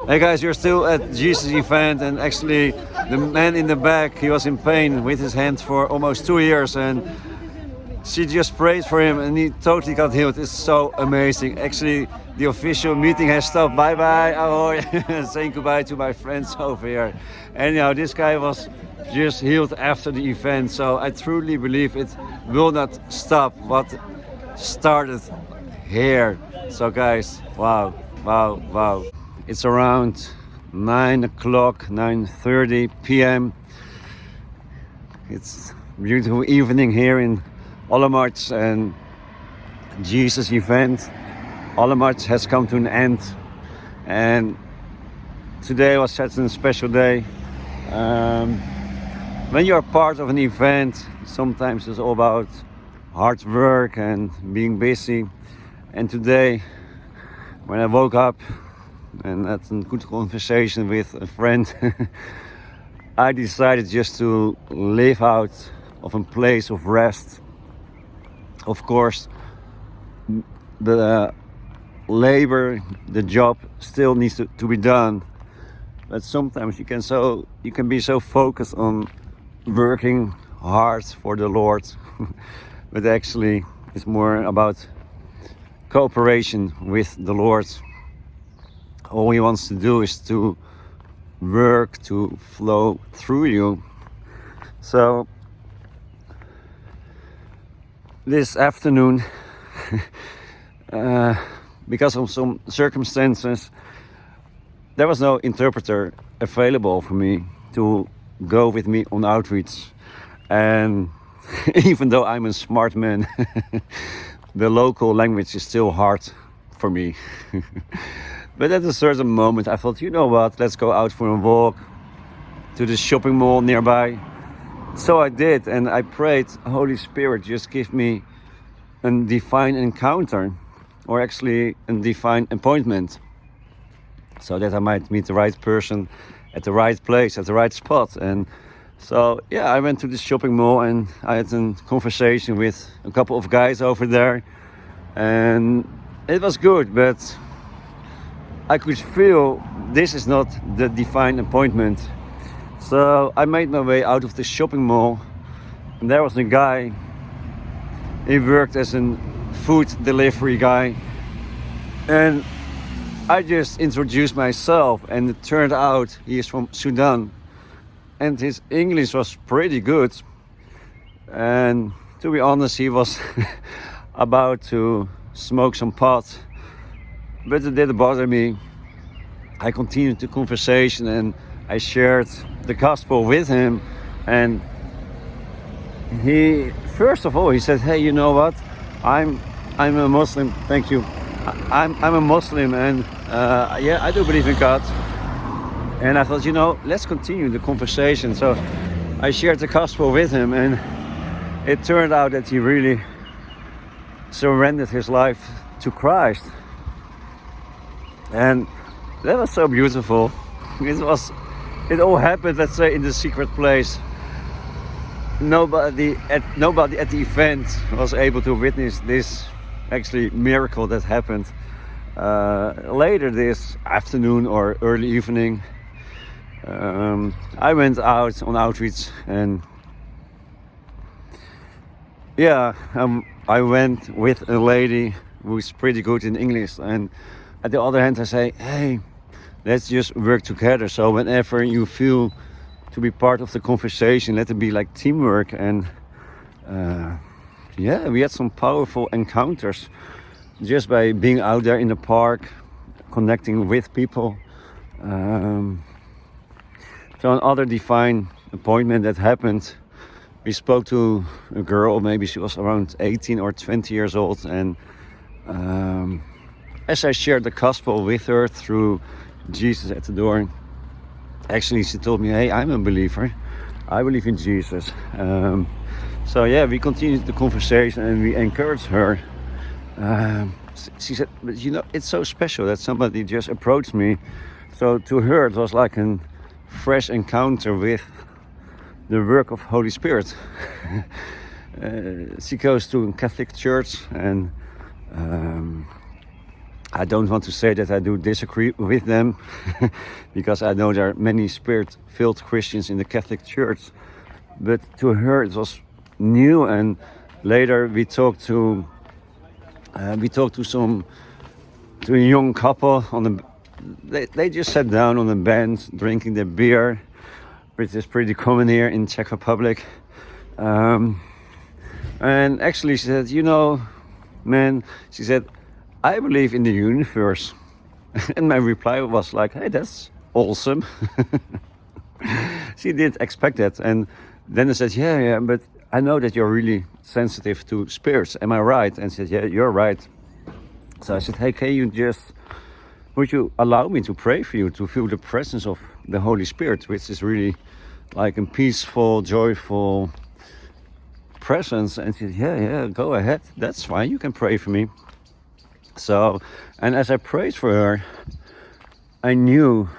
Hey guys, you're still at Jesus event, and actually the man in the back, he was in pain with his hand for almost 2 years, and she just prayed for him and he totally got healed. It's so amazing. Actually, the official meeting has stopped. Bye bye, ahoy. Saying goodbye to my friends over here. Anyhow, this guy was just healed after the event, so I truly believe it will not stop what started here. So guys, wow. It's around 9 o'clock, 9:30 p.m. It's beautiful evening here in Ollemarch, and Jesus event. Ollemarch has come to an end, and today was such a special day. When you're part of an event, sometimes it's all about hard work and being busy. And today, when I woke up and had a good conversation with a friend, I decided just to live out of a place of rest. Of course, the labor, the job still needs to be done, but sometimes you can be so focused on working hard for the Lord, but actually it's more about cooperation with the Lord. All He wants to do is to work, to flow through you. So this afternoon, because of some circumstances, there was no interpreter available for me to go with me on outreach. And even though I'm a smart man, the local language is still hard for me. But at a certain moment I thought, you know what, let's go out for a walk to the shopping mall nearby. So I did, and I prayed, Holy Spirit, just give me a divine encounter, or actually a divine appointment, so that I might meet the right person at the right place, at the right spot. And so, yeah, I went to the shopping mall and I had a conversation with a couple of guys over there, and it was good, but I could feel this is not the divine appointment. So I made my way out of the shopping mall, and there was a guy. He worked as a food delivery guy, and I just introduced myself, and it turned out he is from Sudan, and his English was pretty good. And to be honest, he was about to smoke some pot, but it didn't bother me. I continued the conversation and I shared the gospel with him, and he, first of all, he said, hey, you know what, I'm a Muslim. Thank you. I'm a Muslim, and yeah, I do believe in God. And I thought, let's continue the conversation. So I shared the gospel with him, and it turned out that he really surrendered his life to Christ. And that was so beautiful. It all happened, let's say, in the secret place. Nobody at the event was able to witness this actually miracle that happened. Later this afternoon or early evening, I went out on outreach, and yeah, I went with a lady who's pretty good in English, and at the other hand I say, hey, let's just work together. So whenever you feel to be part of the conversation, let it be like teamwork. And yeah, we had some powerful encounters just by being out there in the park, connecting with people. So another divine appointment that happened, we spoke to a girl, maybe she was around 18 or 20 years old, and as I shared the gospel with her through Jesus at the door, actually she told me, hey, I'm a believer, I believe in Jesus. So yeah, we continued the conversation and we encouraged her. She said, but it's so special that somebody just approached me. So to her it was like a fresh encounter with the work of Holy Spirit. She goes to a Catholic church, and I don't want to say that I do disagree with them, because I know there are many spirit-filled Christians in the Catholic Church. But to her it was new, and later we talked to a young couple on the. They just sat down on a bench drinking their beer, which is pretty common here in Czech Republic. And actually she said, man, she said, I believe in the universe. And my reply was like, hey, that's awesome. She didn't expect that. And then I said, yeah, but I know that you're really sensitive to spirits. Am I right? And she said, yeah, you're right. So I said, hey, would you allow me to pray for you, to feel the presence of the Holy Spirit, which is really like a peaceful, joyful presence? And she said, yeah, go ahead. That's fine. You can pray for me. So, and as I prayed for her, I knew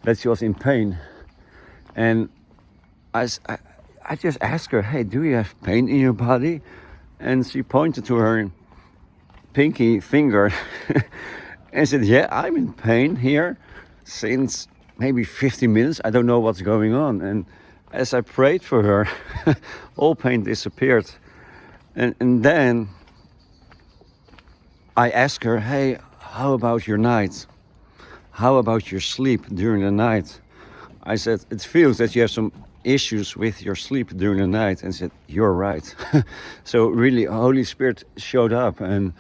that she was in pain. And I just asked her, hey, do you have pain in your body? And she pointed to her pinky finger and said, yeah, I'm in pain here since maybe 50 minutes. I don't know what's going on. And as I prayed for her, all pain disappeared. And then I asked her, hey, how about your night? How about your sleep during the night? I said, it feels that you have some issues with your sleep during the night. And she said, you're right. So really, Holy Spirit showed up. And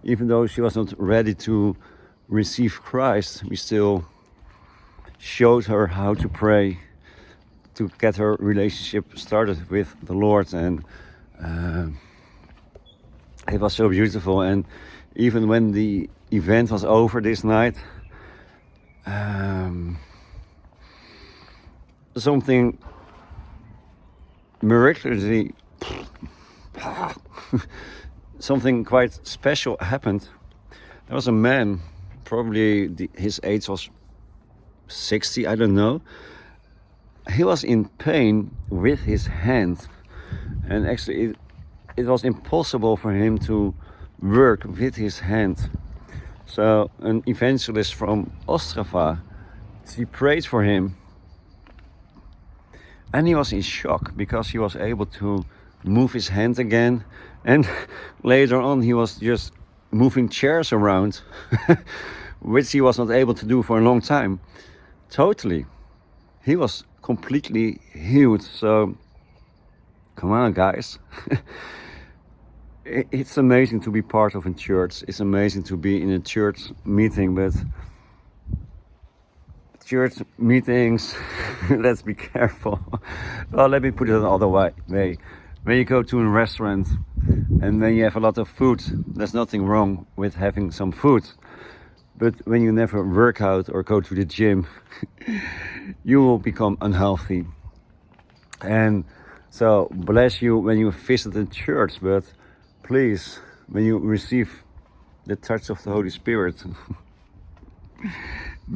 even though she was not ready to receive Christ, we still showed her how to pray to get her relationship started with the Lord. And it was so beautiful. And even when the event was over this night, something miraculously, something quite special happened. There was a man, probably his age was 60, I don't know. He was in pain with his hand, and actually it was impossible for him to work with his hand. So an evangelist from Ostrava, she prayed for him, and he was in shock because he was able to move his hand again. And later on he was just moving chairs around, which he was not able to do for a long time. Totally. He was completely healed. So come on, guys. It's amazing to be part of a church. It's amazing to be in a church meeting, but church meetings, let's be careful. Well, let me put it another way. When you go to a restaurant and when you have a lot of food, there's nothing wrong with having some food. But when you never work out or go to the gym, you will become unhealthy. And so bless you when you visit the church, but please, when you receive the touch of the Holy Spirit,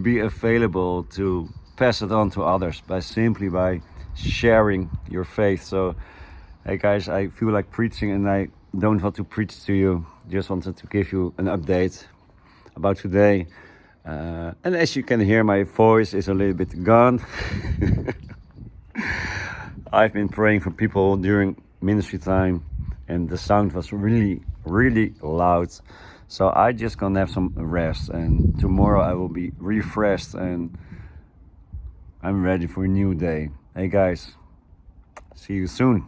be available to pass it on to others by sharing your faith. So, hey guys, I feel like preaching and I don't want to preach to you. Just wanted to give you an update about today. And as you can hear, my voice is a little bit gone. I've been praying for people during ministry time and the sound was really, really loud. So I just gonna have some rest, and tomorrow I will be refreshed and I'm ready for a new day. Hey guys, see you soon.